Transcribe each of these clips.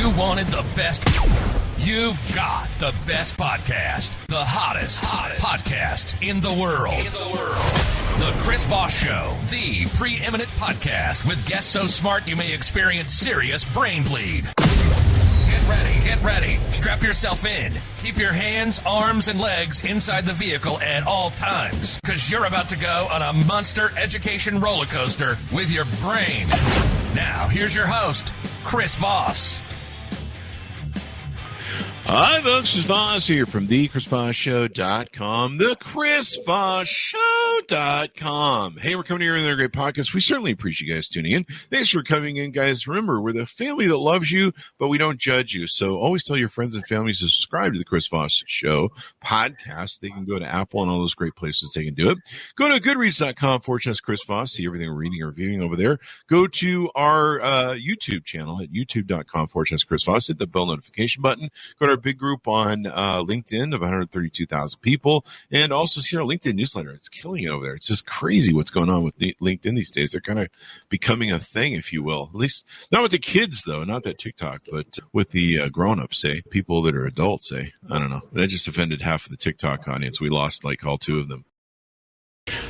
You wanted the best. You've got the best podcast, the hottest podcast in the world. The Chris Voss Show, the preeminent podcast with guests so smart you may experience serious brain bleed. Get ready. Strap yourself in. Keep your hands, arms, and legs inside the vehicle at all times, because you're about to go on a monster education roller coaster with your brain. Now, here's your host, Chris Voss. Hi, folks. Chris Voss here from thechrisvossshow.com, thechrisvossshow.com. Hey, we're coming here with another great podcast. We certainly appreciate you guys tuning in. Thanks for coming in, guys. Remember, we're the family that loves you, but we don't judge you. So always tell your friends and families to subscribe to the Chris Voss Show podcast. They can go to Apple and all those great places they can do it. Go to goodreads.com/Chris Voss. See everything we're reading and reviewing over there. Go to our YouTube channel at youtube.com/Chris Voss. Hit the bell notification button. Go to our big group on LinkedIn of 132,000 people, and also see our LinkedIn newsletter. It's killing it over there. It's just crazy what's going on with LinkedIn these days. They're kind of becoming a thing, if you will. At least not with the kids, though, not that TikTok, but with the grown-ups, say, people that are adults, say. I don't know. That just offended half of the TikTok audience. We lost like all two of them.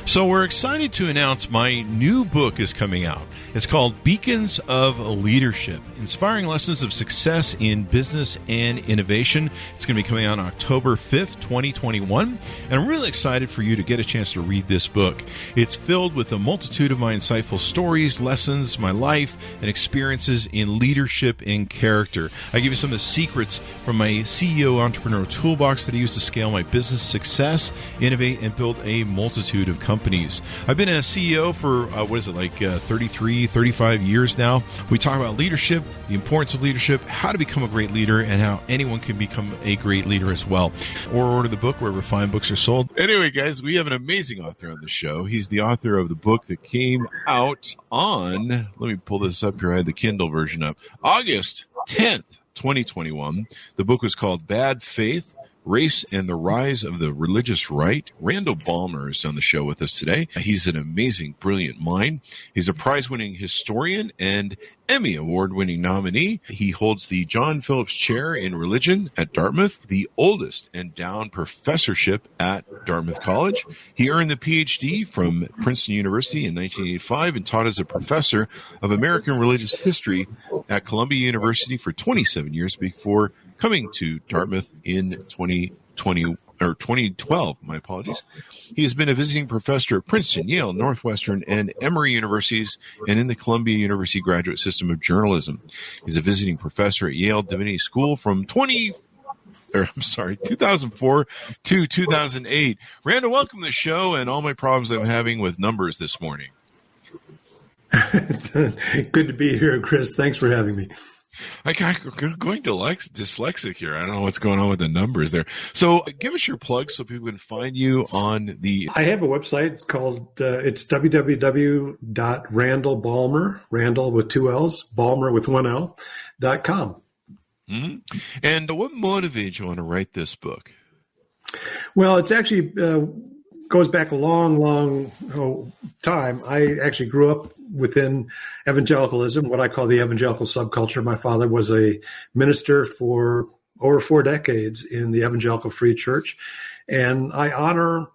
So we're excited to announce my new book is coming out. It's called Beacons of Leadership, Inspiring Lessons of Success in Business and Innovation. It's going to be coming out on October 5th, 2021. And I'm really excited for you to get a chance to read this book. It's filled with a multitude of my insightful stories, lessons, my life, and experiences in leadership and character. I give you some of the secrets from my CEO entrepreneur toolbox that I use to scale my business success, innovate, and build a multitude of companies. I've been a CEO for, 33, 35 years now. We talk about leadership, the importance of leadership, how to become a great leader, and how anyone can become a great leader as well. Or order the book wherever fine books are sold. Anyway, guys, we have an amazing author on the show. He's the author of the book that came out on, let me pull this up here. I had the Kindle version up. August 10th, 2021. The book was called Bad Faith: Race and the Rise of the Religious Right. Randall Balmer is on the show with us today. He's an amazing, brilliant mind. He's a prize-winning historian and Emmy Award-winning nominee. He holds the John Phillips Chair in Religion at Dartmouth, the oldest endowed professorship at Dartmouth College. He earned the PhD from Princeton University in 1985 and taught as a professor of American religious history at Columbia University for 27 years before coming to Dartmouth in 2012, my apologies. He has been a visiting professor at Princeton, Yale, Northwestern, and Emory Universities, and in the Columbia University Graduate System of Journalism. He's a visiting professor at Yale Divinity School from 2004 to 2008. Randall, welcome to the show and all my problems I'm having with numbers this morning. Good to be here, Chris. Thanks for having me. I'm going dyslexic here. I don't know what's going on with the numbers there. So give us your plug so people can find you on the... I have a website. It's called, it's www.randallbalmer, Randall with two L's, Balmer with one L, .com. Mm-hmm. And what motivated you want to write this book? Well, it's actually goes back a long time. I actually grew up within evangelicalism, what I call the evangelical subculture. My father was a minister for over 4 decades in the Evangelical Free Church, and I honor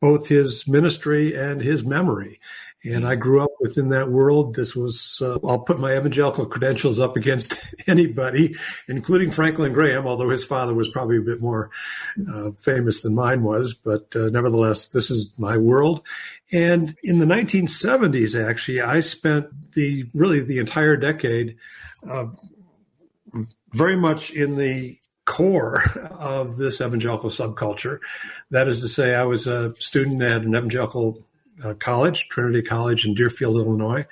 both his ministry and his memory. And I grew up within that world. This was, I'll put my evangelical credentials up against anybody, including Franklin Graham, although his father was probably a bit more famous than mine was. But nevertheless, this is my world. And in the 1970s, actually, I spent the entire decade very much in the core of this evangelical subculture. That is to say, I was a student at an evangelical college, Trinity College in Deerfield, Illinois.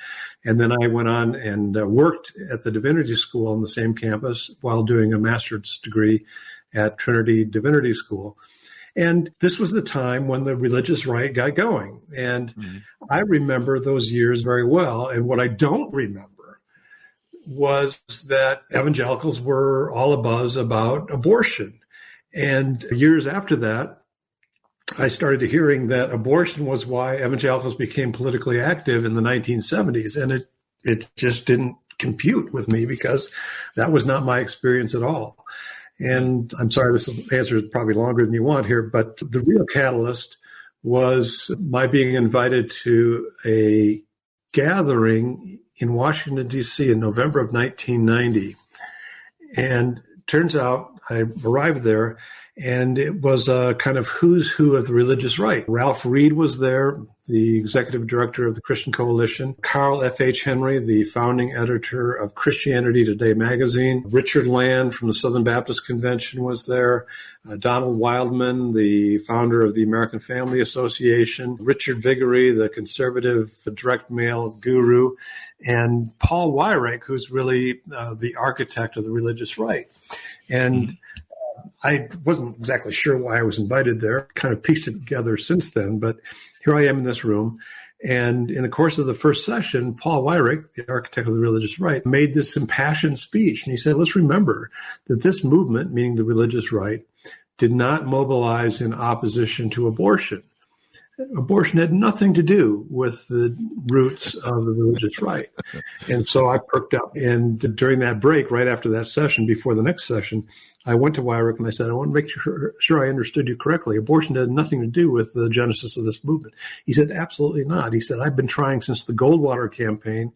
And then I went on and worked at the Divinity School on the same campus while doing a master's degree at Trinity Divinity School. And this was the time when the religious right got going. And I remember those years very well. And what I don't remember was that evangelicals were all abuzz about abortion. And years after that, I started hearing that abortion was why evangelicals became politically active in the 1970s. And it just didn't compute with me because that was not my experience at all. And I'm sorry, this answer is probably longer than you want here, but the real catalyst was my being invited to a gathering in Washington, D.C. in November of 1990. And turns out I arrived there, and it was a kind of who's who of the religious right. Ralph Reed was there, the executive director of the Christian Coalition. Carl F.H. Henry, the founding editor of Christianity Today magazine. Richard Land from the Southern Baptist Convention was there. Donald Wildman, the founder of the American Family Association. Richard Viguerie, the conservative direct mail guru. And Paul Weyrich, who's really the architect of the religious right. And I wasn't exactly sure why I was invited there, kind of pieced it together since then, but here I am in this room. And in the course of the first session, Paul Weyrich, the architect of the religious right, made this impassioned speech. And he said, let's remember that this movement, meaning the religious right, did not mobilize in opposition to abortion. Abortion had nothing to do with the roots of the religious right. And so I perked up. And during that break, right after that session, before the next session, I went to Weyrich and I said, I want to make sure I understood you correctly. Abortion had nothing to do with the genesis of this movement. He said, absolutely not. He said, I've been trying since the Goldwater campaign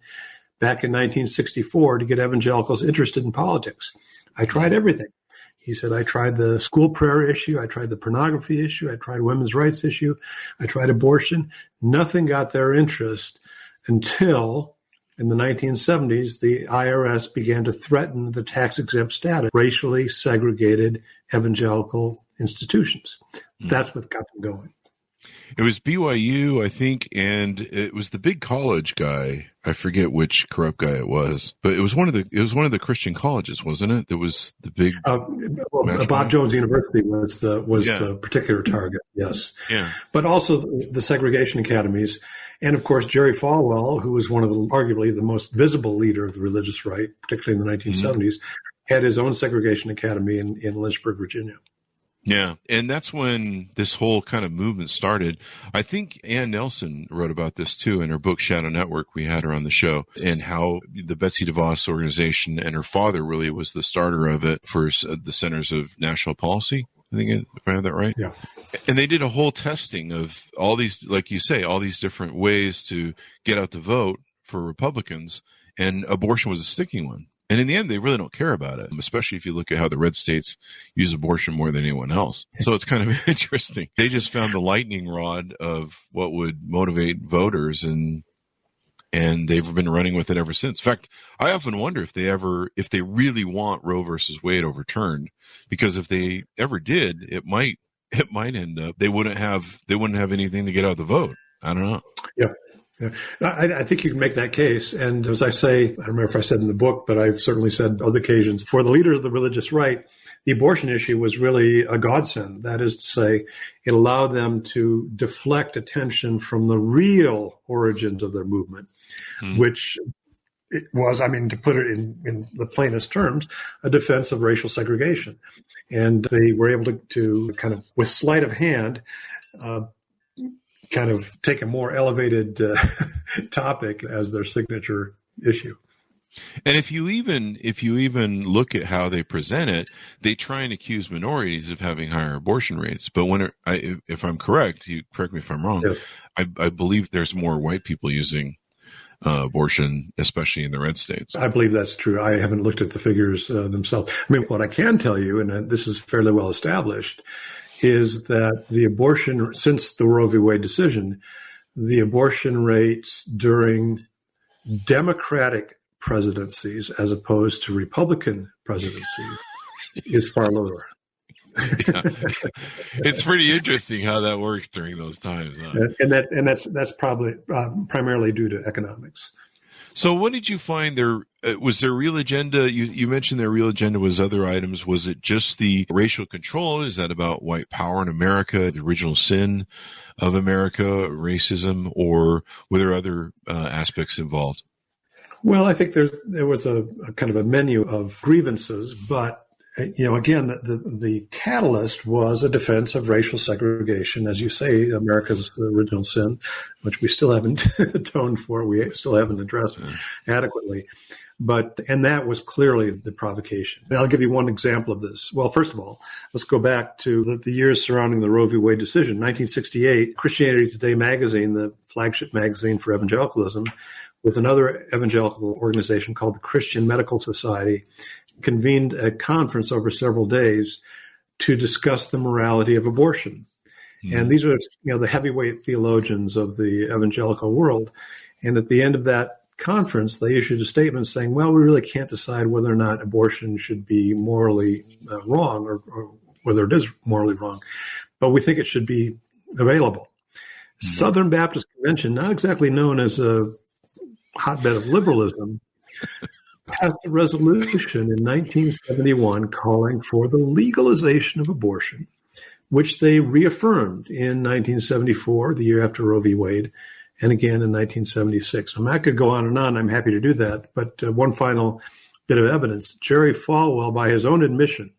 back in 1964 to get evangelicals interested in politics. I tried everything. He said, I tried the school prayer issue. I tried the pornography issue. I tried women's rights issue. I tried abortion. Nothing got their interest until in the 1970s, the IRS began to threaten the tax-exempt status, racially segregated evangelical institutions. That's what got them going. It was BYU, I think, and it was the big college guy. I forget which corrupt guy it was, but it was one of the Christian colleges, wasn't it? That was the big. Bob Jones University was the particular target. Yes. Yeah. But also the segregation academies, and of course Jerry Falwell, who was one of arguably the most visible leader of the religious right, particularly in the 1970s, had his own segregation academy in Lynchburg, Virginia. Yeah, and that's when this whole kind of movement started. I think Ann Nelson wrote about this too in her book Shadow Network. We had her on the show, and how the Betsy DeVos organization and her father really was the starter of it for the Centers of National Policy. I think if I have that right. Yeah. And they did a whole testing of all these, like you say, all these different ways to get out the vote for Republicans, and abortion was a sticking one. And in the end, they really don't care about it, especially if you look at how the red states use abortion more than anyone else. So it's kind of interesting. They just found the lightning rod of what would motivate voters, and they've been running with it ever since. In fact, I often wonder if they really want Roe versus Wade overturned, because if they ever did, it might end up they wouldn't have anything to get out of the vote. I don't know. Yeah. Yeah. I think you can make that case. And as I say, I don't remember if I said in the book, but I've certainly said on other occasions, for the leaders of the religious right, the abortion issue was really a godsend. That is to say, it allowed them to deflect attention from the real origins of their movement, which it was, I mean, to put it in the plainest terms, a defense of racial segregation. And they were able to kind of, with sleight of hand, kind of take a more elevated topic as their signature issue. And if you even look at how they present it, they try and accuse minorities of having higher abortion rates. But if I'm correct, you correct me if I'm wrong. Yes. I believe there's more white people using abortion, especially in the red states. I believe that's true. I haven't looked at the figures themselves. I mean, what I can tell you, and this is fairly well established, is that the abortion, since the Roe v. Wade decision, the abortion rates during Democratic presidencies as opposed to Republican presidencies is far lower. Yeah. It's pretty interesting how that works during those times. Huh? And that's probably primarily due to economics. So what did you find there? Was their real agenda? You mentioned their real agenda was other items. Was it just the racial control? Is that about white power in America, the original sin of America, racism, or were there other aspects involved? Well, I think there was a kind of a menu of grievances, but again, the catalyst was a defense of racial segregation, as you say, America's original sin, which we still haven't atoned for, we still haven't addressed adequately. And that was clearly the provocation. And I'll give you one example of this. Well, first of all, let's go back to the years surrounding the Roe v. Wade decision. 1968, Christianity Today magazine, the flagship magazine for evangelicalism, with another evangelical organization called the Christian Medical Society, convened a conference over several days to discuss the morality of abortion. Mm-hmm. And these are, the heavyweight theologians of the evangelical world. And at the end of that conference, they issued a statement saying, well, we really can't decide whether or not abortion should be morally wrong or whether it is morally wrong, but we think it should be available. Mm-hmm. Southern Baptist Convention, not exactly known as a hotbed of liberalism, passed a resolution in 1971 calling for the legalization of abortion, which they reaffirmed in 1974, the year after Roe v. Wade, and again in 1976. I could go on and on. I'm happy to do that. But one final bit of evidence. Jerry Falwell, by his own admission,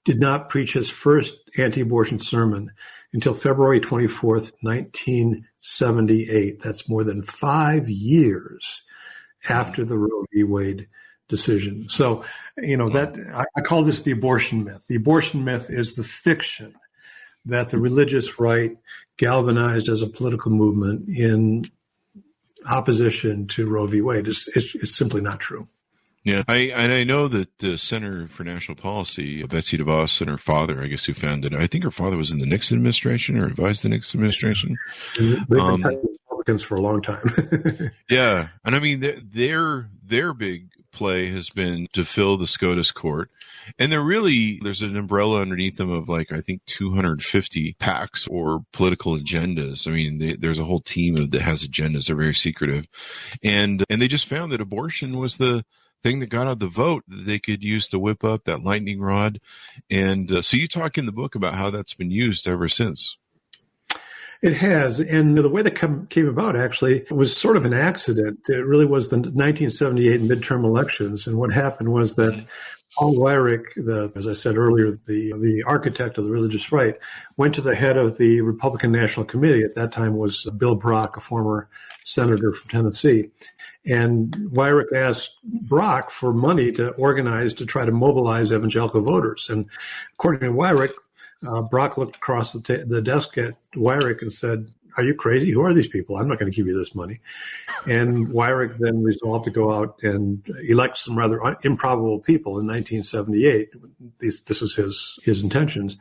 did not preach his first anti-abortion sermon until February 24th, 1978. That's more than 5 years after the Roe v. Wade decision. So, that I call this the abortion myth. The abortion myth is the fiction that the religious right galvanized as a political movement in opposition to Roe v. Wade. It's simply not true. Yeah, I know that the Center for National Policy, Betsy DeVos and her father, I guess, who founded it. I think her father was in the Nixon administration or advised the Nixon administration. They've been Republicans for a long time. Yeah, and I mean their big play has been to fill the SCOTUS court, and there's an umbrella underneath them of I think 250 PACs or political agendas. I mean, there's a whole team that has agendas. They're very secretive, and they just found that abortion was the thing that got out the vote that they could use to whip up that lightning rod. And so you talk in the book about how that's been used ever since. It has. And the way that came about actually was sort of an accident. It really was the 1978 midterm elections. And what happened was that Paul Weyrich, as I said earlier, the architect of the religious right, went to the head of the Republican National Committee. At that time was Bill Brock, a former senator from Tennessee. And Weyrich asked Brock for money to organize, to try to mobilize evangelical voters. And according to Weyrich, Brock looked across the desk at Weyrich and said, "Are you crazy? Who are these people? I'm not going to give you this money." And Weyrich then resolved to go out and elect some rather improbable people in 1978. This was his intentions.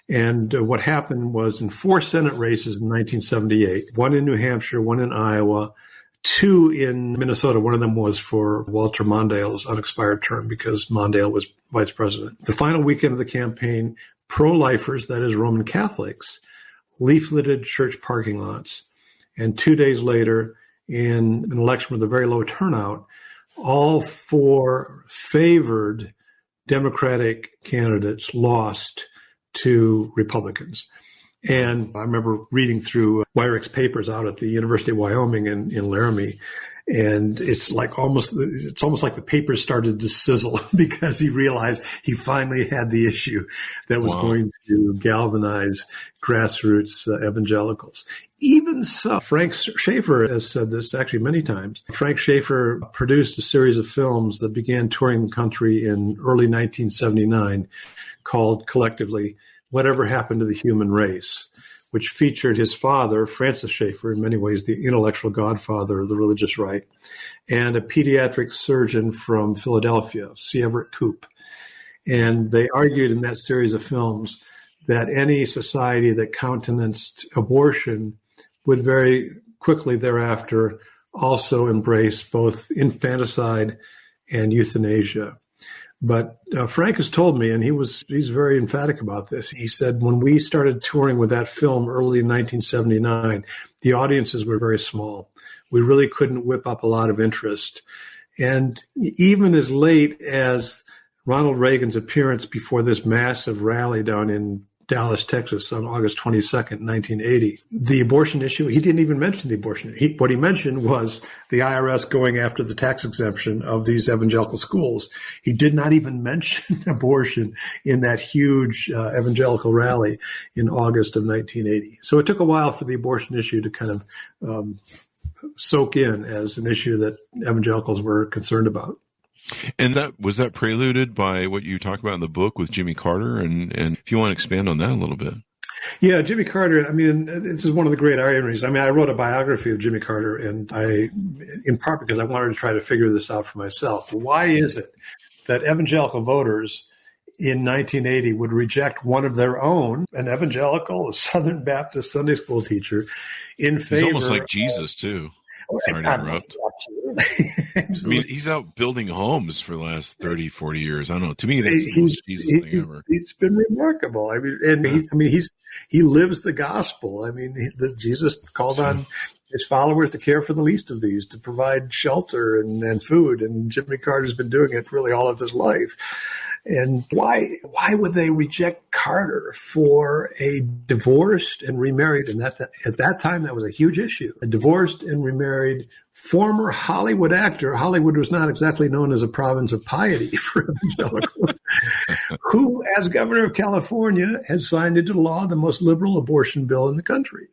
And what happened was in 4 Senate races in 1978, one in New Hampshire, one in Iowa, 2 in Minnesota. One of them was for Walter Mondale's unexpired term because Mondale was vice president. The final weekend of the campaign, pro-lifers, that is Roman Catholics, leafleted church parking lots. And 2 days later, in an election with a very low turnout, all 4 favored Democratic candidates lost to Republicans. And I remember reading through Weyrich's papers out at the University of Wyoming in Laramie. And it's almost like the papers started to sizzle because he realized he finally had the issue that was going to galvanize grassroots evangelicals. Even so, Frank Schaeffer has said this actually many times. Frank Schaeffer produced a series of films that began touring the country in early 1979 called collectively Whatever Happened to the Human Race, which featured his father, Francis Schaeffer, in many ways the intellectual godfather of the religious right, and a pediatric surgeon from Philadelphia, C. Everett Koop. And they argued in that series of films that any society that countenanced abortion would very quickly thereafter also embrace both infanticide and euthanasia. But Frank has told me, and he's very emphatic about this. He said when we started touring with that film early in 1979, the audiences were very small. We really couldn't whip up a lot of interest. And even as late as Ronald Reagan's appearance before this massive rally down in Dallas, Texas on August 22nd, 1980. The abortion issue, he didn't even mention the abortion. What he mentioned was the IRS going after the tax exemption of these evangelical schools. He did not even mention abortion in that huge evangelical rally in August of 1980. So it took a while for the abortion issue to kind of soak in as an issue that evangelicals were concerned about. And was that preluded by what you talk about in the book with Jimmy Carter? And if you want to expand on that a little bit. Yeah, Jimmy Carter, I mean, this is one of the great ironies. I mean, I wrote a biography of Jimmy Carter, and in part because I wanted to try to figure this out for myself. Why is it that evangelical voters in 1980 would reject one of their own, an evangelical, a Southern Baptist Sunday school teacher, in favor? He's almost like Jesus, too. Sorry to interrupt. Absolutely. I mean, he's out building homes for the last 30, 40 years. I don't know. To me, that's the most Jesus thing ever. He's been remarkable. I mean, and he lives the gospel. I mean, Jesus called on his followers to care for the least of these, to provide shelter and food. And Jimmy Carter's been doing it really all of his life. And why would they reject Carter for a divorced and remarried? And at that time, that was a huge issue. A divorced and remarried former Hollywood actor. Hollywood was not exactly known as a province of piety for evangelicals, who, as governor of California, has signed into law the most liberal abortion bill in the country.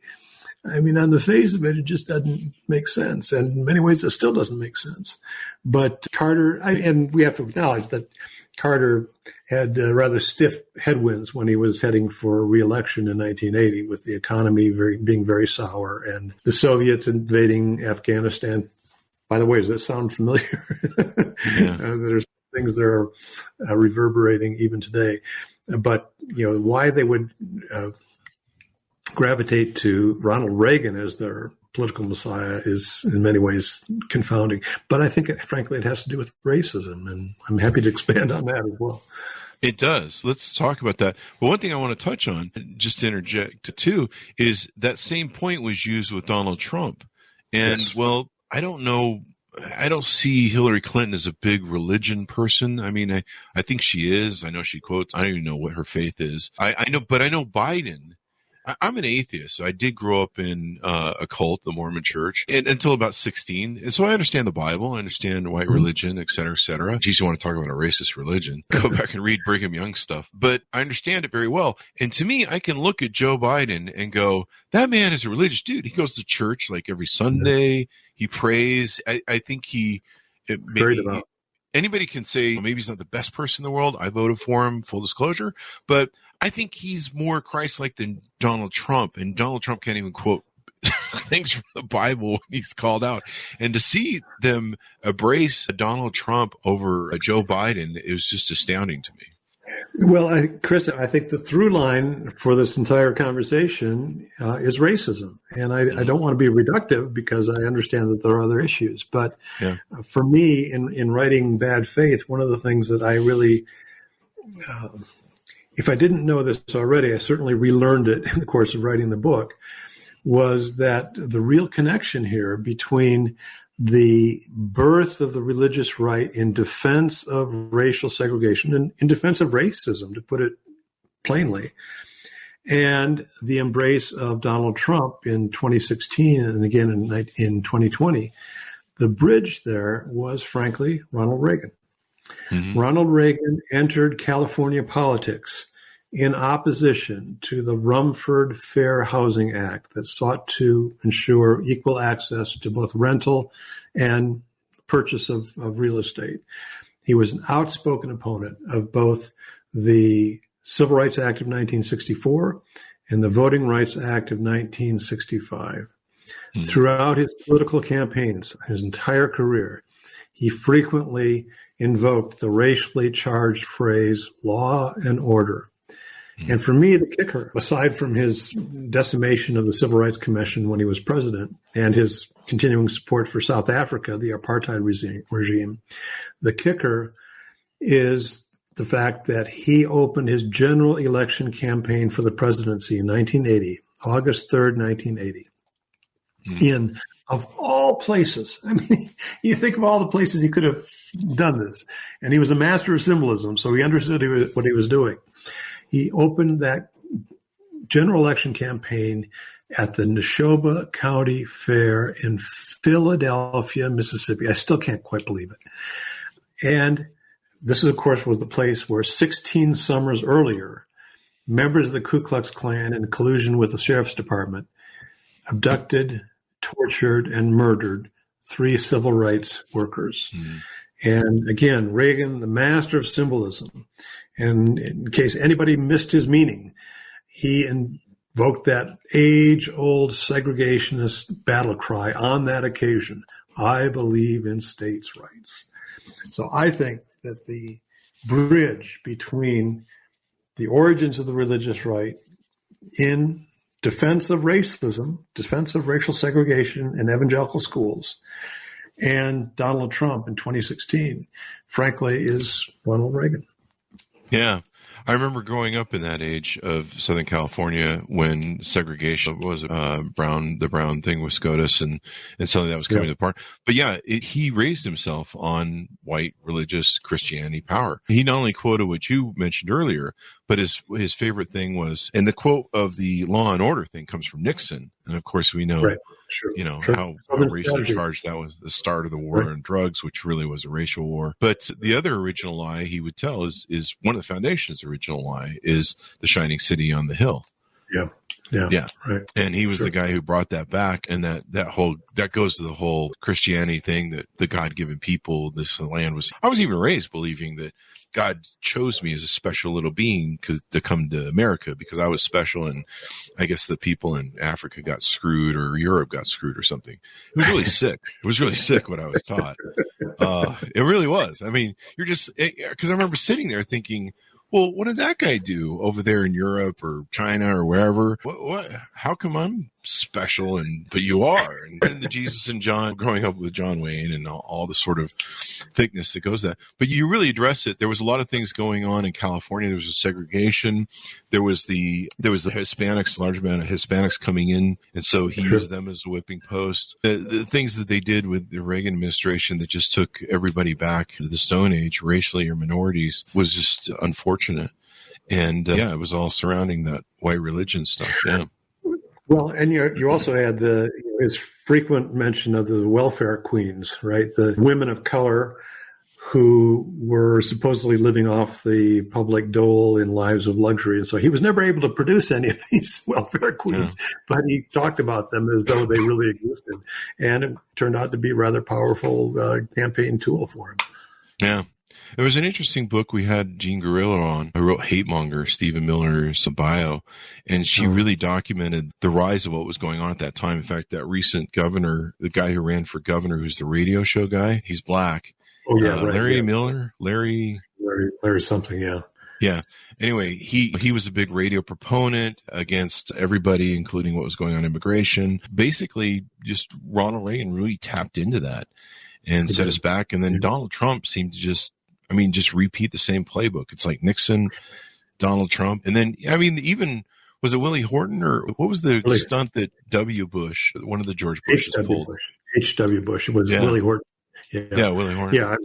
I mean, on the face of it, it just doesn't make sense. And in many ways, it still doesn't make sense. But Carter, and we have to acknowledge that Carter had rather stiff headwinds when he was heading for re-election in 1980, with the economy being very sour and the Soviets invading Afghanistan. By the way, does that sound familiar? Yeah. There's things that are reverberating even today. But, why they would gravitate to Ronald Reagan as their political messiah is in many ways confounding. But I think, frankly, it has to do with racism, and I'm happy to expand on that as well. It does. Let's talk about that. But one thing I want to touch on, just to interject too, is that same point was used with Donald Trump. And, yes. Well, I don't know. I don't see Hillary Clinton as a big religion person. I mean, I think she is. I know she quotes. I don't even know what her faith is. I know Biden. I'm an atheist, so I did grow up in a cult, the Mormon Church, and until about 16. And so I understand the Bible, I understand white religion, et cetera, et cetera. Geez, you want to talk about a racist religion? Go back and read Brigham Young stuff. But I understand it very well. And to me, I can look at Joe Biden and go, that man is a religious dude. He goes to church like every Sunday. He prays. I think anybody can say, well, maybe he's not the best person in the world. I voted for him, full disclosure. But I think he's more Christ-like than Donald Trump, and Donald Trump can't even quote things from the Bible when he's called out. And to see them embrace Donald Trump over Joe Biden, it was just astounding to me. Well, Chris, I think the through line for this entire conversation is racism. And I don't want to be reductive because I understand that there are other issues. But for me, in writing Bad Faith, one of the things that I really if I didn't know this already, I certainly relearned it in the course of writing the book, was that the real connection here between the birth of the religious right in defense of racial segregation and in defense of racism, to put it plainly, and the embrace of Donald Trump in 2016 and again in 2020, the bridge there was, frankly, Ronald Reagan. Mm-hmm. Ronald Reagan entered California politics in opposition to the Rumford Fair Housing Act that sought to ensure equal access to both rental and purchase of real estate. He was an outspoken opponent of both the Civil Rights Act of 1964 and the Voting Rights Act of 1965. Mm-hmm. Throughout his political campaigns, his entire career, he frequently invoked the racially charged phrase law and order. And for me, the kicker, aside from his decimation of the Civil Rights Commission when he was president and his continuing support for South Africa, the apartheid regime, the kicker is the fact that he opened his general election campaign for the presidency in 1980, August 3rd, 1980, in, of all places. I mean, you think of all the places he could have done this. And he was a master of symbolism, so he understood what he was doing. He opened that general election campaign at the Neshoba County Fair in Philadelphia, Mississippi. I still can't quite believe it. And this, of course, was the place where 16 summers earlier, members of the Ku Klux Klan, in collusion with the sheriff's department, abducted, tortured, and murdered 3 civil rights workers. And again, Reagan, the master of symbolism. And in case anybody missed his meaning, he invoked that age-old segregationist battle cry on that occasion: I believe in states' rights. So I think that the bridge between the origins of the religious right in defense of racism, defense of racial segregation in evangelical schools, and Donald Trump in 2016, frankly, is Ronald Reagan. Yeah. I remember growing up in that age of Southern California when segregation was the brown thing with SCOTUS and something that was coming to the part. But yeah, he raised himself on white religious Christianity power. He not only quoted what you mentioned earlier, but his favorite thing was, and the quote of the law and order thing comes from Nixon. And of course we know, how racially charged that was, the start of the war on drugs, which really was a racial war. But the other original lie he would tell is one of the foundations of the original lie is the shining city on the hill. Yeah. Right. And he was the guy who brought that back. And that goes to the whole Christianity thing, that the God-given people, this land was, I was even raised believing that God chose me as a special little being to come to America because I was special. And I guess the people in Africa got screwed or Europe got screwed or something. It was really sick. It was really sick what I was taught. It really was. I mean, because I remember sitting there thinking, well, what did that guy do over there in Europe or China or wherever? What? How come I'm special? But you are. And the Jesus and John, growing up with John Wayne and all the sort of thickness that goes that. But you really address it. There was a lot of things going on in California. There was a segregation. There was the Hispanics, large amount of Hispanics coming in. And so he used them as a whipping post. The things that they did with the Reagan administration that just took everybody back to the Stone Age, racially or minorities, was just unfortunate. And it was all surrounding that white religion stuff. Yeah. Well, and you also had his frequent mention of the welfare queens, right? The women of color who were supposedly living off the public dole in lives of luxury. And so he was never able to produce any of these welfare queens, but he talked about them as though they really existed. And it turned out to be a rather powerful campaign tool for him. Yeah. It was an interesting book. We had Jean Guerrillo on, who wrote Hate Monger, Stephen Miller's bio, and she really documented the rise of what was going on at that time. In fact, that recent governor, the guy who ran for governor, who's the radio show guy, he's black. Oh, yeah. Larry Miller? Larry something, yeah. Yeah. Anyway, he was a big radio proponent against everybody, including what was going on in immigration. Basically, just Ronald Reagan really tapped into that and set us back. And then Donald Trump seemed to just repeat the same playbook. It's like Nixon, Donald Trump. And then, even, was it Willie Horton or what was the stunt that W. Bush, one of the George Bushes pulled? H.W. Bush. It was Willie Horton. Yeah, Willie Horton. Yeah,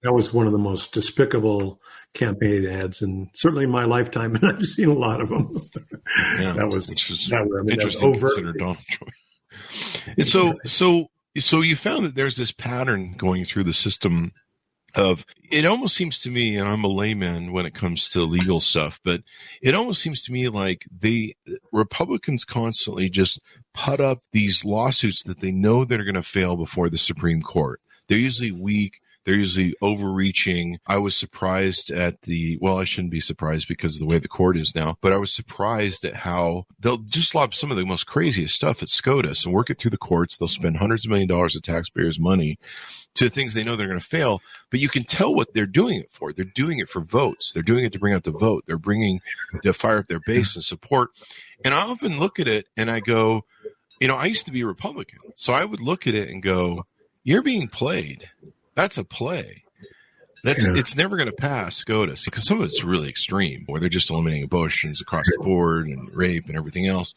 that was one of the most despicable campaign ads, and certainly in my lifetime, and I've seen a lot of them. Yeah, that was interesting to consider Donald Trump. And so you found that there's this pattern going through the system of, it almost seems to me, and I'm a layman when it comes to legal stuff, but it almost seems to me like Republicans constantly just put up these lawsuits that they know they're going to fail before the Supreme Court. They're usually weak. They're usually overreaching. I was surprised at I shouldn't be surprised because of the way the court is now, but I was surprised at how they'll just lob some of the most craziest stuff at SCOTUS and work it through the courts. They'll spend hundreds of $millions of taxpayers' money to things they know they're going to fail, but you can tell what they're doing it for. They're doing it for votes. They're doing it to bring out the vote. They're bringing to fire up their base and support. And I often look at it and I go, I used to be a Republican, so I would look at it and go, you're being played. That's a play. It's never going to pass SCOTUS because some of it's really extreme, where they're just eliminating abortions across the board and rape and everything else.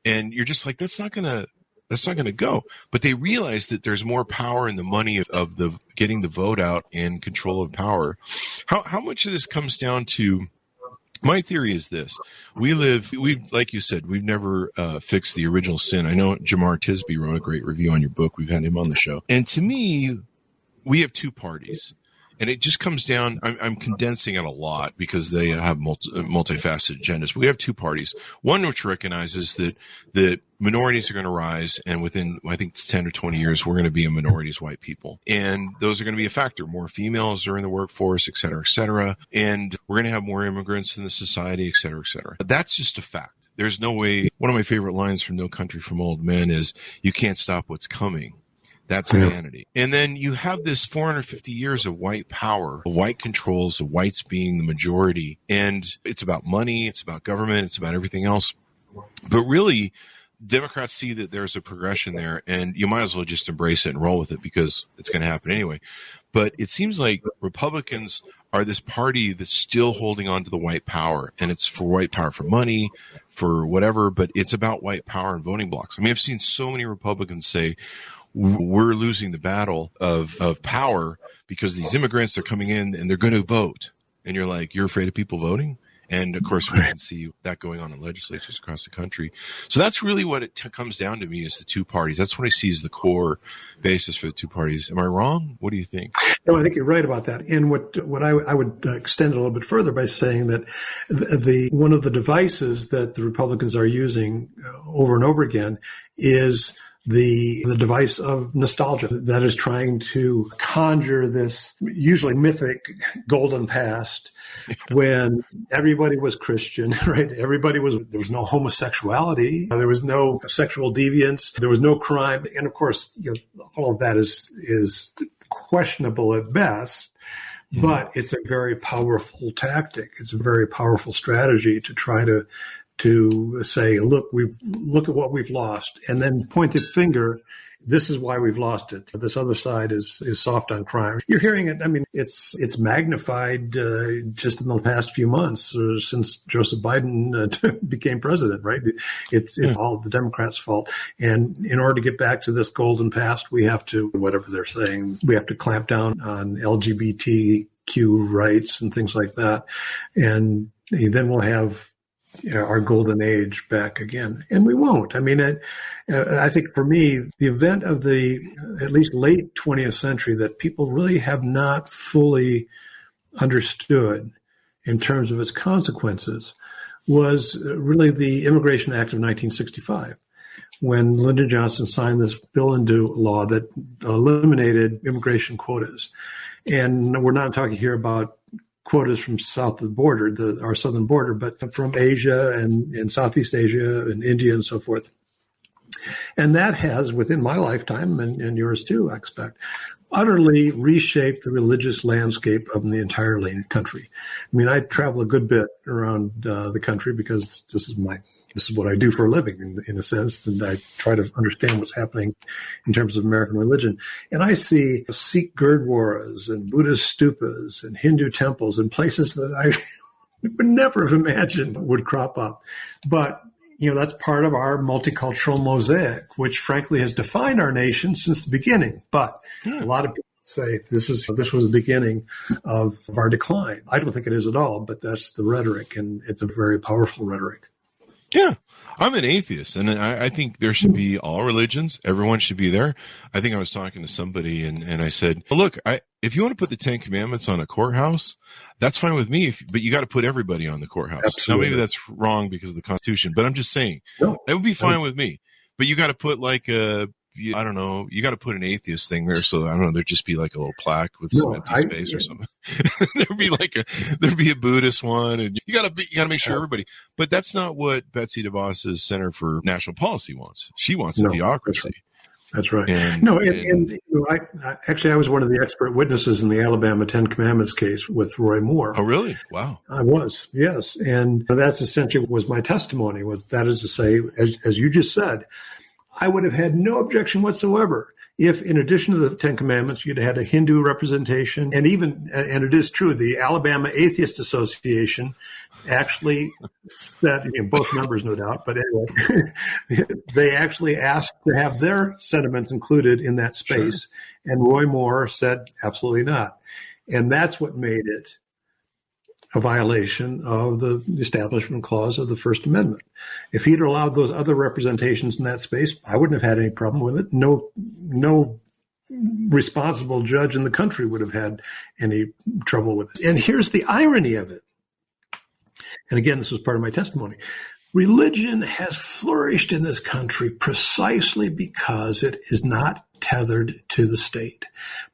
And you're just like, that's not going to go. But they realize that there's more power in the money of the getting the vote out and control of power. How much of this comes down to? My theory is this: like you said, we've never fixed the original sin. I know Jamar Tisby wrote a great review on your book. We've had him on the show. And to me, we have two parties. And it just comes down, I'm condensing it a lot because they have multifaceted agendas. But we have two parties. One which recognizes that the minorities are going to rise, and within, I think, 10 or 20 years, we're going to be a minority as white people. And those are going to be a factor. More females are in the workforce, et cetera, et cetera. And we're going to have more immigrants in the society, et cetera, et cetera. But that's just a fact. There's no way. One of my favorite lines from No Country for Old Men is, "You can't stop what's coming." That's humanity. And then you have this 450 years of white power, of white controls, of whites being the majority. And it's about money, it's about government, it's about everything else. But really, Democrats see that there's a progression there, and you might as well just embrace it and roll with it because it's going to happen anyway. But it seems like Republicans are this party that's still holding on to the white power, and it's for white power, for money, for whatever, but it's about white power and voting blocks. I mean, I've seen so many Republicans say, we're losing the battle of power because these immigrants, they're coming in and they're going to vote. And you're like, you're afraid of people voting? And of course, we can see that going on in legislatures across the country. So that's really what it comes down to me is the two parties. That's what I see as the core basis for the two parties. Am I wrong? What do you think? No, I think you're right about that. And what I would extend a little bit further by saying that one of the devices that the Republicans are using over and over again is the device of nostalgia that is trying to conjure this usually mythic golden past when everybody was Christian, right? There was no homosexuality. There was no sexual deviance. There was no crime. And of course, all of that is questionable at best. But it's a very powerful tactic. It's a very powerful strategy to try to say, look at what we've lost, and then point the finger. This is why we've lost it. This other side is soft on crime. You're hearing it. I mean, it's magnified just in the past few months since Joseph Biden became president, right? It's all the Democrats' fault. And in order to get back to this golden past, we have to, whatever they're saying, we have to clamp down on LGBTQ rights and things like that. And then we'll have our golden age back again. And we won't. I mean, I think for me, the event of the at least late 20th century that people really have not fully understood in terms of its consequences was really the Immigration Act of 1965, when Lyndon Johnson signed this bill into law that eliminated immigration quotas. And we're not talking here about quotas from south of the border, our southern border, but from Asia and Southeast Asia and India and so forth. And that has, within my lifetime, and yours too, I expect, utterly reshaped the religious landscape of the entire country. I mean, I travel a good bit around the country because this is what I do for a living, in a sense, and I try to understand what's happening in terms of American religion. And I see Sikh Gurdwaras and Buddhist stupas and Hindu temples in places that I would never have imagined would crop up. But, that's part of our multicultural mosaic, which frankly has defined our nation since the beginning. But a lot of people say this was the beginning of our decline. I don't think it is at all, but that's the rhetoric, and it's a very powerful rhetoric. Yeah, I'm an atheist, and I think there should be all religions. Everyone should be there. I think I was talking to somebody, and I said, look, if you want to put the 10 Commandments on a courthouse, that's fine with me, but you got to put everybody on the courthouse. Absolutely. Now, maybe that's wrong because of the Constitution, but I'm just saying, that would be fine with me. But you got to put you got to put an atheist thing there. So I don't know, there'd just be like a little plaque with some empty space or something. there'd be a Buddhist one, and you got to make sure everybody, but that's not what Betsy DeVos's Center for National Policy wants. She wants a theocracy. That's right. I was one of the expert witnesses in the Alabama 10 Commandments case with Roy Moore. Oh, really? Wow. I was, yes. And that's essentially was my testimony, that is to say, as you just said, I would have had no objection whatsoever if, in addition to the 10 Commandments, you'd had a Hindu representation. And it is true, the Alabama Atheist Association actually said, both members, no doubt, but anyway, they actually asked to have their sentiments included in that space. Sure. And Roy Moore said, absolutely not. And that's what made it a violation of the Establishment Clause of the First Amendment. If he'd allowed those other representations in that space, I wouldn't have had any problem with it. No responsible judge in the country would have had any trouble with it. And here's the irony of it. And again, this was part of my testimony. Religion has flourished in this country precisely because it is not tethered to the state,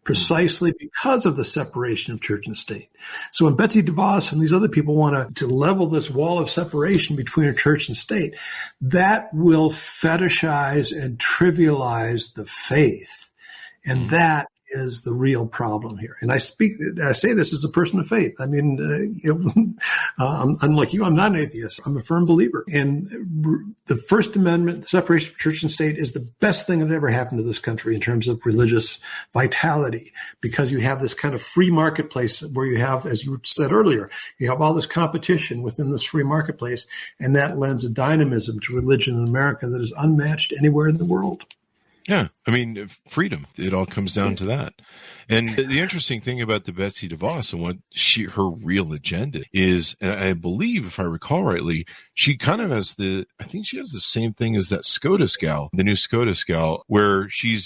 precisely because of the separation of church and state. So when Betsy DeVos and these other people want to level this wall of separation between church and state, that will fetishize and trivialize the faith. And that is the real problem here. And I say this as a person of faith. I mean, unlike you, I'm not an atheist. I'm a firm believer. And the First Amendment, the separation of church and state, is the best thing that ever happened to this country in terms of religious vitality, because you have this kind of free marketplace where you have, as you said earlier, you have all this competition within this free marketplace, and that lends a dynamism to religion in America that is unmatched anywhere in the world. Yeah, I mean, freedom. It all comes down to that. And the interesting thing about the Betsy DeVos and what her real agenda is, and I believe, if I recall rightly, she kind of has I think she has the same thing as that SCOTUS gal, the new SCOTUS gal, where she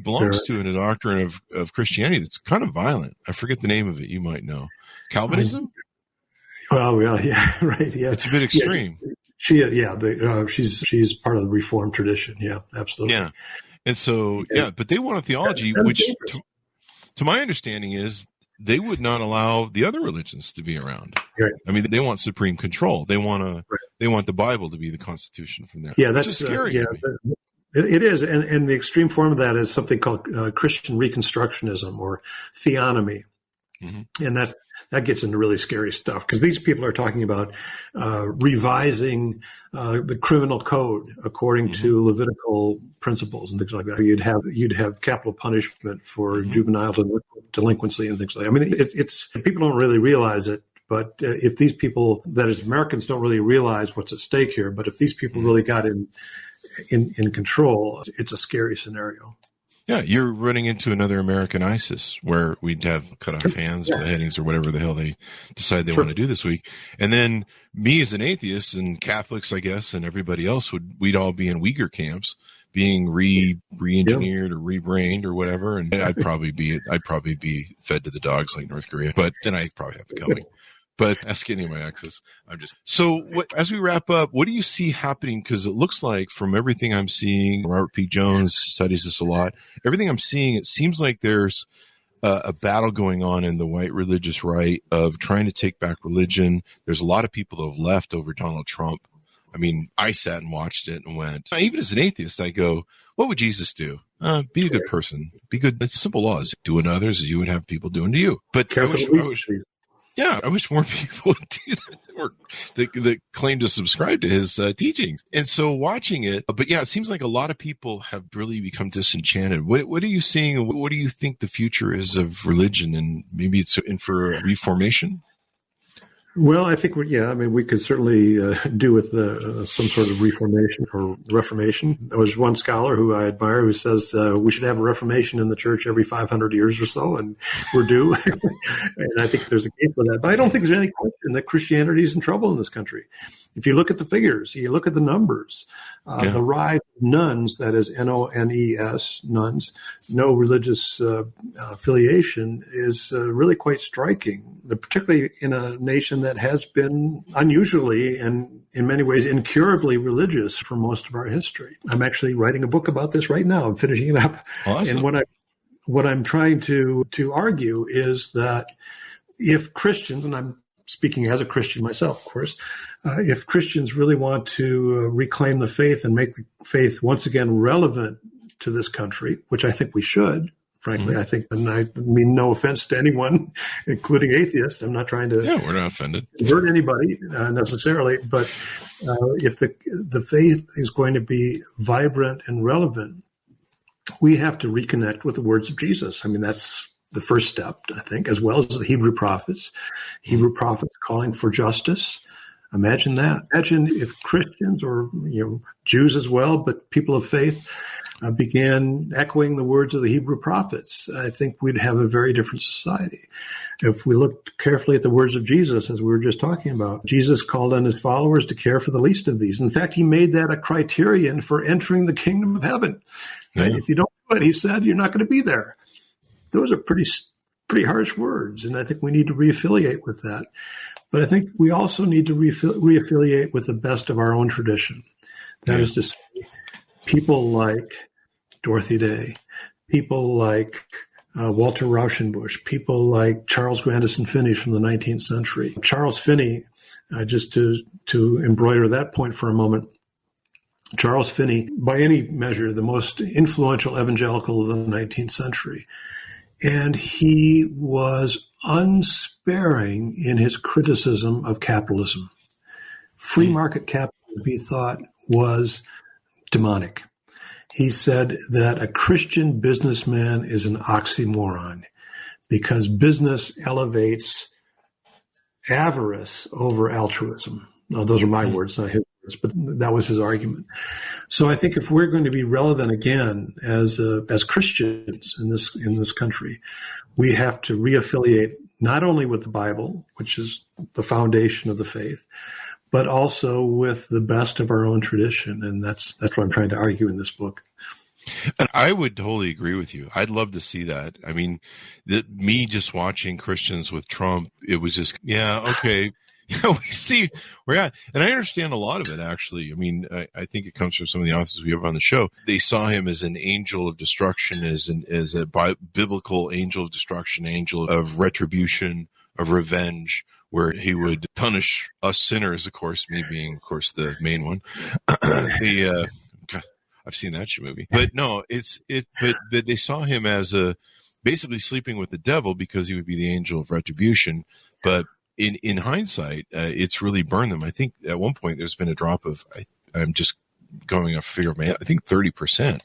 belongs to a doctrine of Christianity that's kind of violent. I forget the name of it. You might know. Calvinism? Oh, well, yeah, right. Yeah. It's a bit extreme. Yeah. She's part of the Reformed tradition. Yeah, absolutely. Yeah. And so, but they want a theology, which to my understanding is they would not allow the other religions to be around. Right. I mean, they want supreme control. They want the Bible to be the Constitution from there. Yeah, that's scary. It is. And the extreme form of that is something called Christian Reconstructionism or theonomy. Mm-hmm. And that gets into really scary stuff, because these people are talking about revising the criminal code according to Levitical principles and things like that. You'd have capital punishment for juvenile delinquency and things like that. I mean, it's people don't really realize it, but if these people, that is, Americans don't really realize what's at stake here. But if these people really got in control, it's a scary scenario. Yeah, you're running into another American ISIS, where we'd have cut off hands, beheadings, or whatever the hell they decide they want to do this week. And then me as an atheist, and Catholics, I guess, and everybody else, we'd all be in Uyghur camps being re-engineered or rebrained or whatever. And I'd probably be fed to the dogs like North Korea, but then I'd probably have it coming. But ask any of my exes. As we wrap up, what do you see happening? Because it looks like, from everything I'm seeing, Robert P. Jones studies this a lot. Everything I'm seeing, it seems like there's a battle going on in the white religious right of trying to take back religion. There's a lot of people that have left over Donald Trump. I mean, I sat and watched it and went, even as an atheist, I go, what would Jesus do? Be a good person. Be good. It's simple laws. Do unto others as you would have people doing to you. But I wish more people would do that, or that claim to subscribe to his teachings. And so watching it, but yeah, it seems like a lot of people have really become disenchanted. What are you seeing? What do you think the future is of religion? And maybe it's in for a reformation? Well, I think we could certainly do with some sort of reformation or reformation. There was one scholar who I admire who says we should have a reformation in the church every 500 years or so, and we're due. And I think there's a case for that. But I don't think there's any question that Christianity is in trouble in this country. If you look at the figures, you look at the numbers, the rise of nuns, that is NONES, nuns, no religious affiliation, is really quite striking, particularly in a nation that has been unusually and in many ways incurably religious for most of our history. I'm actually writing a book about this right now. I'm finishing it up. Awesome. And what I'm trying to argue is that if Christians, and I'm speaking as a Christian myself, of course, if Christians really want to reclaim the faith and make the faith once again relevant to this country, which I think we should, frankly, I think, and I mean no offense to anyone, including atheists. I'm not trying to we're not offended. Hurt anybody necessarily, but if the faith is going to be vibrant and relevant, we have to reconnect with the words of Jesus. I mean, that's the first step, I think, as well as the Hebrew prophets calling for justice. Imagine that. Imagine if Christians, or Jews as well, but people of faith, began echoing the words of the Hebrew prophets. I think we'd have a very different society. If we looked carefully at the words of Jesus, as we were just talking about, Jesus called on his followers to care for the least of these. In fact, he made that a criterion for entering the kingdom of heaven. Yeah. If you don't it. He said, you're not going to be there. Those are pretty harsh words, and I think we need to reaffiliate with that. But I think we also need to reaffiliate with the best of our own tradition. That is to say, people like Dorothy Day, people like Walter Rauschenbusch, people like Charles Grandison Finney from the 19th century. Charles Finney, just to embroider that point for a moment, Charles Finney, by any measure, the most influential evangelical of the 19th century. And he was unsparing in his criticism of capitalism. Free market capitalism, he thought, was demonic. He said that a Christian businessman is an oxymoron because business elevates avarice over altruism. Now, those are my words, not his words, but that was his argument. So I think if we're going to be relevant again as Christians in this country, we have to reaffiliate not only with the Bible, which is the foundation of the faith, but also with the best of our own tradition. And that's what I'm trying to argue in this book. And I would totally agree with you. I'd love to see that. I mean, me just watching Christians with Trump, it was just, yeah, okay. We see where we're at. And I understand a lot of it, actually. I mean, I think it comes from some of the authors we have on the show. They saw him as an angel of destruction, as a biblical angel of destruction, angel of retribution, of revenge, where he would punish us sinners, of course, me being, of course, the main one. God, I've seen that movie. But no, but they saw him as basically sleeping with the devil because he would be the angel of retribution. But in hindsight, it's really burned them. I think at one point there's been a drop of, I'm just going off figure of my head, I think 30%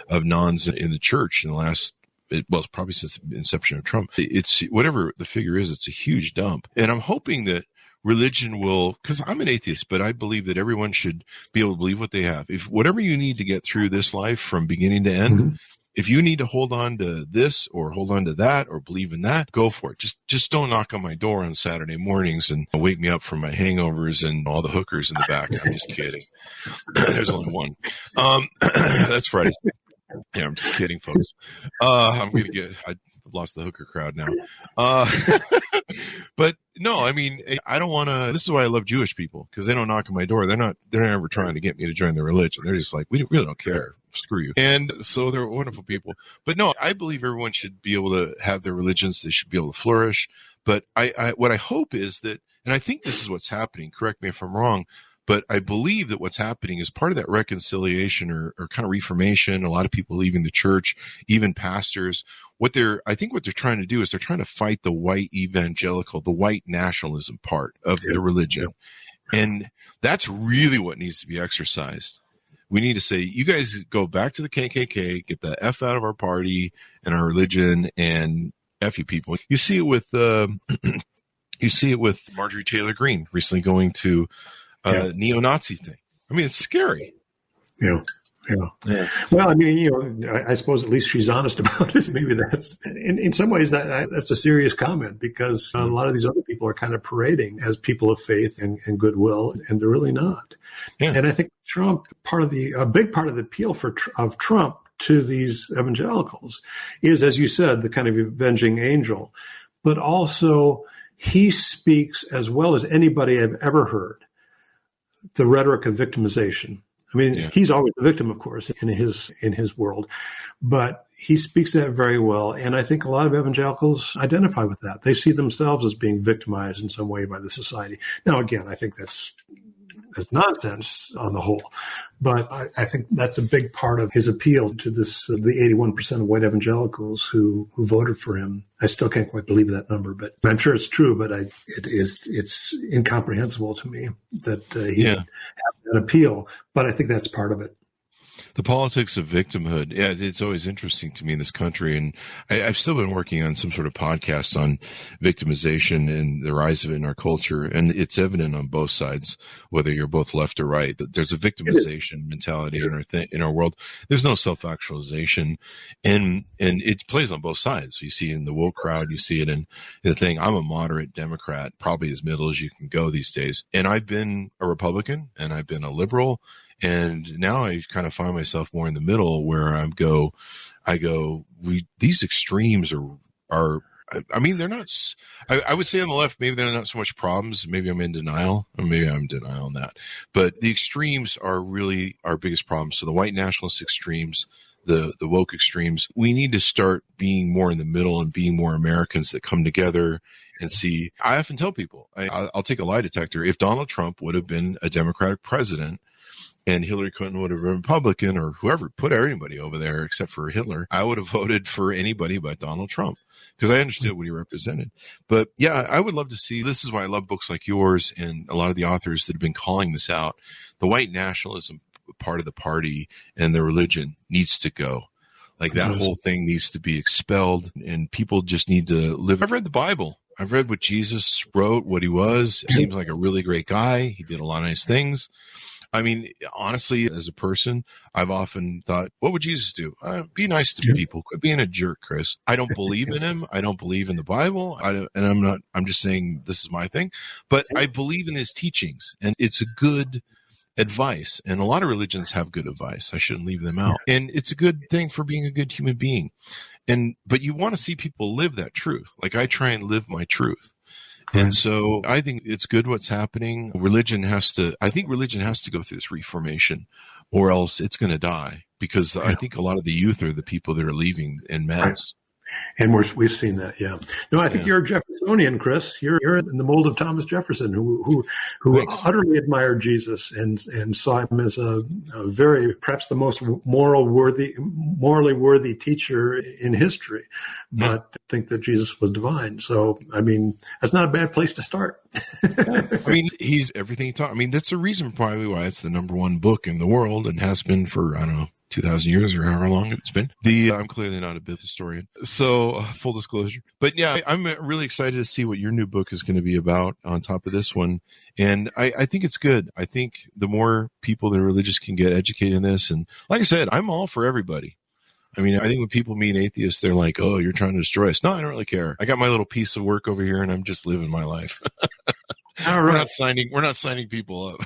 of nons in the church in the last, probably since the inception of Trump. It's whatever the figure is, it's a huge dump. And I'm hoping that religion will, because I'm an atheist, but I believe that everyone should be able to believe what they have. If whatever you need to get through this life from beginning to end, if you need to hold on to this or hold on to that or believe in that, go for it. Just don't knock on my door on Saturday mornings and wake me up from my hangovers and all the hookers in the back. I'm just kidding. There's only one. That's Friday. Yeah, I'm just kidding, folks. I've lost the hooker crowd now. But no, I mean, I don't want to, this is why I love Jewish people, because they don't knock on my door. They're not ever trying to get me to join their religion. They're just like, we really don't care. Screw you. And so they're wonderful people. But no, I believe everyone should be able to have their religions. They should be able to flourish. But what I hope is that, and I think this is what's happening, correct me if I'm wrong, but I believe that what's happening is part of that reconciliation or kind of reformation. A lot of people leaving the church, even pastors. I think what they're trying to do is they're trying to fight the white evangelical, the white nationalism part of the religion. And that's really what needs to be exercised. We need to say, you guys go back to the KKK, get the F out of our party and our religion, and F you people. You see it with Marjorie Taylor Greene recently going to neo-Nazi thing. I mean, it's scary. Yeah. Well, I mean, I suppose at least she's honest about it. Maybe that's, in some ways, that's a serious comment, because a lot of these other people are kind of parading as people of faith and goodwill, and they're really not. Yeah. And I think Trump, a big part of the appeal of Trump to these evangelicals is, as you said, the kind of avenging angel, but also he speaks, as well as anybody I've ever heard, the rhetoric of victimization. I mean, he's always the victim, of course, in his world, but he speaks that very well. And I think a lot of evangelicals identify with that. They see themselves as being victimized in some way by the society. Now, again, I think that's nonsense on the whole, but I think that's a big part of his appeal to the 81% of white evangelicals who voted for him. I still can't quite believe that number, but I'm sure it's true. But it's incomprehensible to me that he would have that appeal. But I think that's part of it. The politics of victimhood. Yeah, it's always interesting to me in this country. And I've still been working on some sort of podcast on victimization and the rise of it in our culture. And it's evident on both sides, whether you're both left or right, that there's a victimization mentality in our world. There's no self-actualization. And it plays on both sides. You see it in the woke crowd. You see it in the thing. I'm a moderate Democrat, probably as middle as you can go these days. And I've been a Republican and I've been a liberal. And now I kind of find myself more in the middle where these extremes are, I mean, they're not, I would say on the left, maybe they're not so much problems. Maybe I'm in denial, or maybe I'm in denial on that. But the extremes are really our biggest problem. So the white nationalist extremes, the woke extremes, we need to start being more in the middle and being more Americans that come together and see. I often tell people, I'll take a lie detector. If Donald Trump would have been a Democratic president and Hillary Clinton would have been Republican, or whoever, put everybody over there except for Hitler, I would have voted for anybody but Donald Trump because I understood what he represented. But yeah, I would love to see, this is why I love books like yours and a lot of the authors that have been calling this out. The white nationalism part of the party and the religion needs to go. Like that whole thing needs to be expelled, and people just need to live. I've read the Bible. I've read what Jesus wrote, what he was. Seems like a really great guy. He did a lot of nice things. I mean, honestly, as a person, I've often thought, what would Jesus do? Be nice to people. Quit being a jerk, Chris. I don't believe in him. I don't believe in the Bible. I'm just saying this is my thing, but I believe in his teachings, and it's a good advice. And a lot of religions have good advice. I shouldn't leave them out. And it's a good thing for being a good human being. But you want to see people live that truth. Like I try and live my truth. And so I think it's good what's happening. I think religion has to go through this reformation, or else it's going to die, because I think a lot of the youth are the people that are leaving en masse. And we've seen that, yeah. No, I think you're a Jeffersonian, Chris. You're in the mold of Thomas Jefferson, who utterly admired Jesus and saw him as a very, perhaps the most morally worthy teacher in history. But I think that Jesus was divine. So, I mean, that's not a bad place to start. I mean, he's everything he taught. I mean, that's the reason probably why it's the #1 book in the world and has been for, I don't know, 2,000 years or however long it's been. I'm clearly not a biblical historian, so full disclosure. But yeah, I'm really excited to see what your new book is going to be about on top of this one. And I think it's good. I think the more people that are religious can get educated in this, and like I said, I'm all for everybody. I mean, I think when people meet atheists, they're like, oh, you're trying to destroy us. No, I don't really care. I got my little piece of work over here and I'm just living my life. All right. We're not signing people up.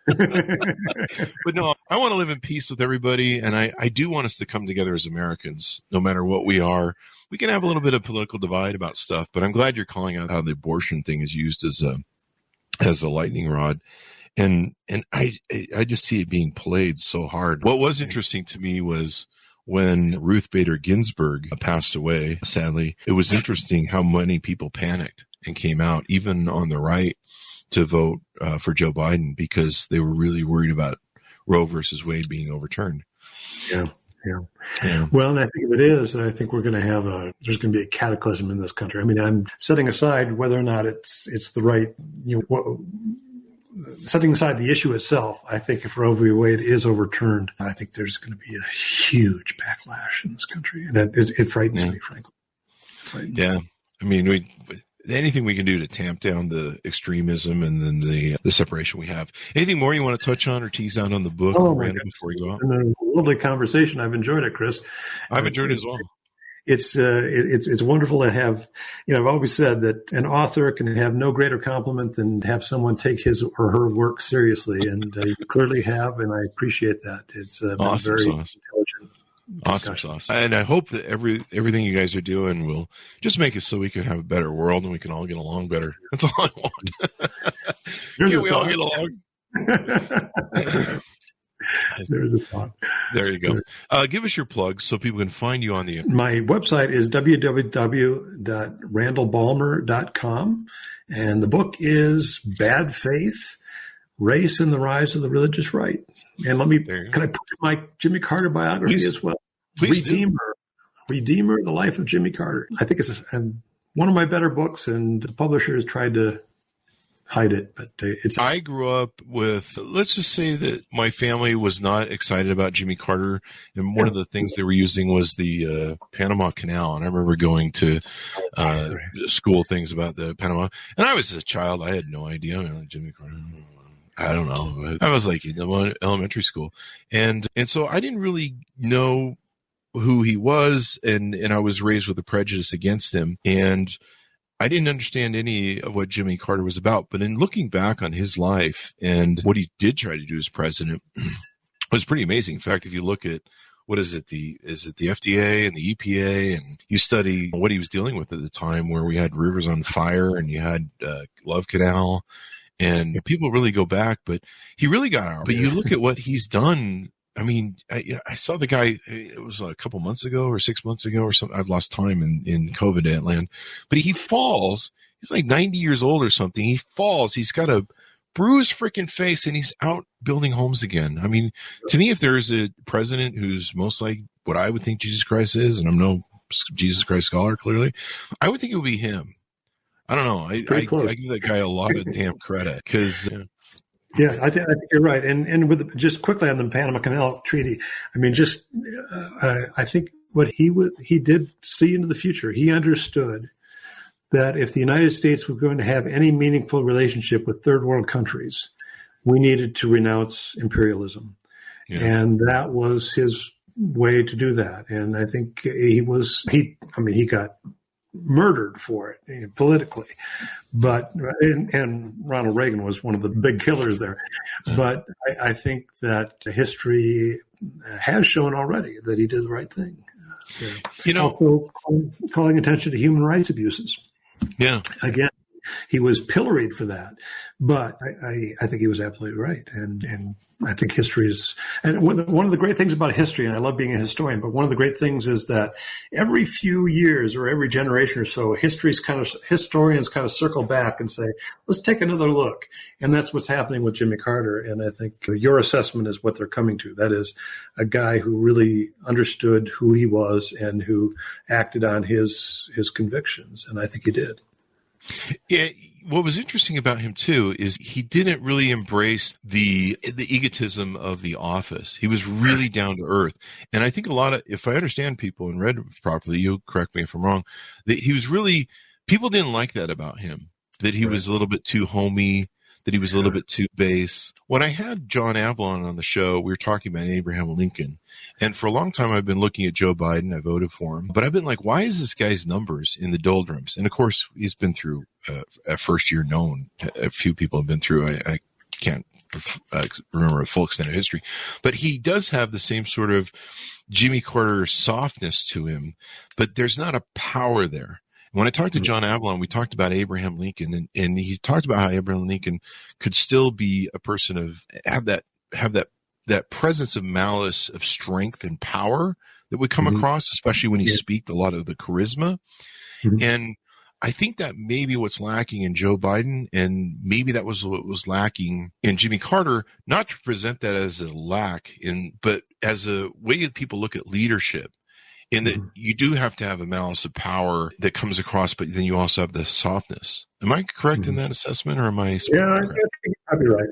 But no, I want to live in peace with everybody, and I do want us to come together as Americans, no matter what we are. We can have a little bit of political divide about stuff, but I'm glad you're calling out how the abortion thing is used as a lightning rod, and I just see it being played so hard. What was interesting to me was when Ruth Bader Ginsburg passed away, sadly, it was interesting how many people panicked and came out, even on the right, to vote for Joe Biden because they were really worried about Roe versus Wade being overturned. Yeah. Well, and I think if it is, I think we're going to have there's going to be a cataclysm in this country. I mean, I'm setting aside whether or not it's the right, setting aside the issue itself. I think if Roe v. Wade is overturned, I think there's going to be a huge backlash in this country, and it frightens me, frankly. Yeah, I mean, anything we can do to tamp down the extremism and then the separation we have. Anything more you want to touch on or tease out on the book, Randall, before we go out? A lovely conversation. I've enjoyed it, Chris. I've enjoyed it as well. It's wonderful to have, I've always said that an author can have no greater compliment than have someone take his or her work seriously. And you clearly have, and I appreciate that. It's been awesome very sauce. intelligent. Awesome sauce. And I hope that everything you guys are doing will just make it so we can have a better world and we can all get along better. That's all I want. Can we all get along? There's a thought. There you go. Give us your plugs so people can find you on the internet. My website is www.randallbalmer.com, and the book is Bad Faith, Race and the Rise of the Religious Right. And can I put my Jimmy Carter biography as well? Redeemer, the Life of Jimmy Carter. I think it's one of my better books, and the publisher has tried to hide it, but it's. I grew up with, let's just say that my family was not excited about Jimmy Carter, and one of the things they were using was the Panama Canal, and I remember going to school things about the Panama, and I was a child, I had no idea. Jimmy Carter, I don't know. I was like in elementary school, and so I didn't really know who he was, and I was raised with a prejudice against him, and I didn't understand any of what Jimmy Carter was about. But in looking back on his life and what he did try to do as president, was pretty amazing. In fact, if you look at what is it the FDA and the EPA, and you study what he was dealing with at the time, where we had rivers on fire and you had Love Canal, and people really go back, but he really got out. But you look at what he's done. I mean, I saw the guy, it was a couple months ago or 6 months ago or something. I've lost time in COVID land, but he falls. He's like 90 years old or something. He falls. He's got a bruised freaking face, and he's out building homes again. I mean, to me, if there's a president who's most like what I would think Jesus Christ is, and I'm no Jesus Christ scholar, clearly, I would think it would be him. I don't know. I give that guy a lot of damn credit because. Yeah, I think you're right. And with just quickly on the Panama Canal Treaty, I mean, I think what he did see into the future. He understood that if the United States was going to have any meaningful relationship with third world countries, we needed to renounce imperialism. Yeah. And that was his way to do that. And I think he got murdered for it politically, but and Ronald Reagan was one of the big killers there. But I think that history has shown already that he did the right thing. Also calling attention to human rights abuses. Yeah. Again, he was pilloried for that, but I think he was absolutely right. And I think history is, and one of the great things about history, and I love being a historian, but one of the great things is that every few years or every generation or so, historians kind of circle back and say, let's take another look. And that's what's happening with Jimmy Carter. And I think your assessment is what they're coming to. That is a guy who really understood who he was and who acted on his convictions. And I think he did. Yeah. What was interesting about him too is he didn't really embrace the egotism of the office. He was really down to earth. And I think if I understand people and read properly, you'll correct me if I'm wrong, that people didn't like that about him, that he was a little bit too homey, that he was a little bit too base. When I had John Avalon on the show, we were talking about Abraham Lincoln. And for a long time, I've been looking at Joe Biden. I voted for him. But I've been like, why is this guy's numbers in the doldrums? And, of course, he's been through a first year known. A few people have been through. I can't remember a full extent of history. But he does have the same sort of Jimmy Carter softness to him. But there's not a power there. When I talked to John Avalon, we talked about Abraham Lincoln, and he talked about how Abraham Lincoln could still be a person have that presence of malice, of strength and power that would come across, especially when he speaks, a lot of the charisma. And I think that maybe what's lacking in Joe Biden, and maybe that was what was lacking in Jimmy Carter, not to present that as a lack but as a way that people look at leadership. In that you do have to have a malice of power that comes across, but then you also have the softness. Am I correct in that assessment, or am I? Yeah, I think you're probably right.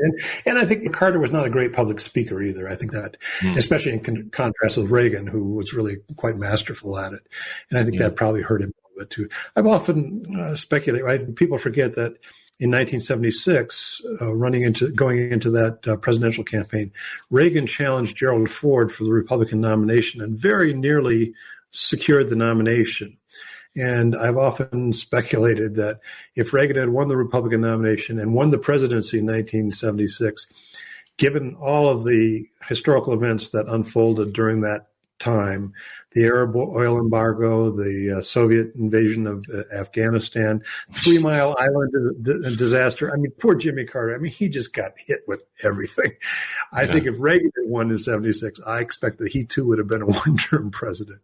And I think Carter was not a great public speaker either. I think that, especially in contrast with Reagan, who was really quite masterful at it. And I think that probably hurt him a little bit too. I've often speculated, right? People forget that in 1976, going into that presidential campaign, Reagan challenged Gerald Ford for the Republican nomination and very nearly secured the nomination. And I've often speculated that if Reagan had won the Republican nomination and won the presidency in 1976, given all of the historical events that unfolded during that time, the Arab oil embargo, the Soviet invasion of Afghanistan, 3 Mile Island disaster. I mean, poor Jimmy Carter. I mean, he just got hit with everything. I think if Reagan had won in 76, I expect that he too would have been a one-term president.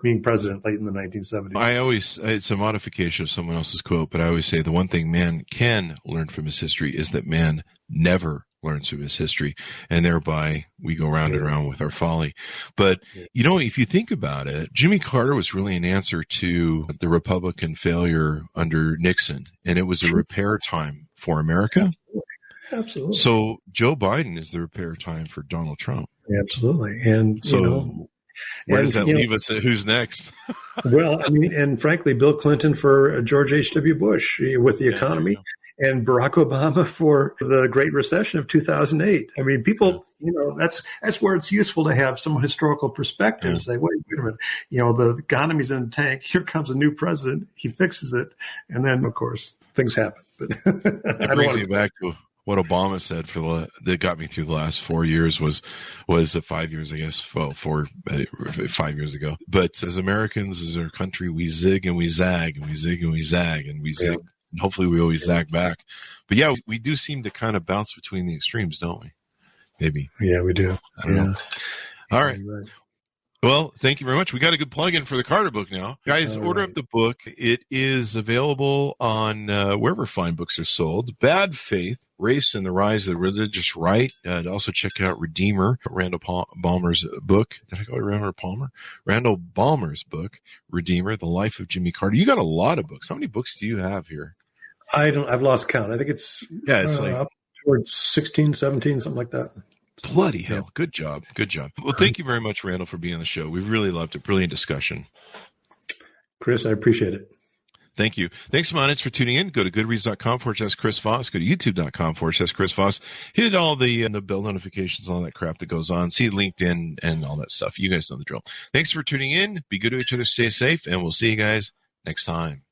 Being president late in the 1970s. It's a modification of someone else's quote, but I always say the one thing man can learn from his history is that man never learns from his history, and thereby we go round and round with our folly. But, if you think about it, Jimmy Carter was really an answer to the Republican failure under Nixon, and it was a repair time for America. Absolutely. So Joe Biden is the repair time for Donald Trump. Absolutely. And, where does that leave us? Who's next? Well, I mean, and frankly, Bill Clinton for George H.W. Bush with the economy, and Barack Obama for the Great Recession of 2008. I mean, people, that's where it's useful to have some historical perspective. Say, wait a minute, the economy's in the tank. Here comes a new president. He fixes it, and then, of course, things happen. But it brings me back to what Obama said that got me through the last 4 years was 5 years, I guess. Well, 5 years ago. But as Americans, as our country, we zig and we zag and we zig and we zag and we zig. And hopefully we always zag back. But yeah, we do seem to kind of bounce between the extremes, don't we? Maybe. Yeah, we do. I don't know. All right. Well, thank you very much. We got a good plug-in for the Carter book now. Guys, order up the book. It is available on wherever fine books are sold. Bad Faith, Race and the Rise of the Religious Right. Also check out Redeemer, Randall Balmer's book. Did I go to Randall Palmer? Randall Balmer's book, Redeemer, The Life of Jimmy Carter. You got a lot of books. How many books do you have here? I've lost count. I think it's like up towards 16, 17, something like that. Bloody hell. Good job. Good job. Well, thank you very much, Randall, for being on the show. We've really loved it. Brilliant discussion. Chris, I appreciate it. Thank you. Thanks, Monitz, for tuning in. Go to goodreads.com/Chris Voss. Go to youtube.com/Chris Voss. Hit all the bell notifications, all that crap that goes on. See LinkedIn and all that stuff. You guys know the drill. Thanks for tuning in. Be good to each other. Stay safe. And we'll see you guys next time.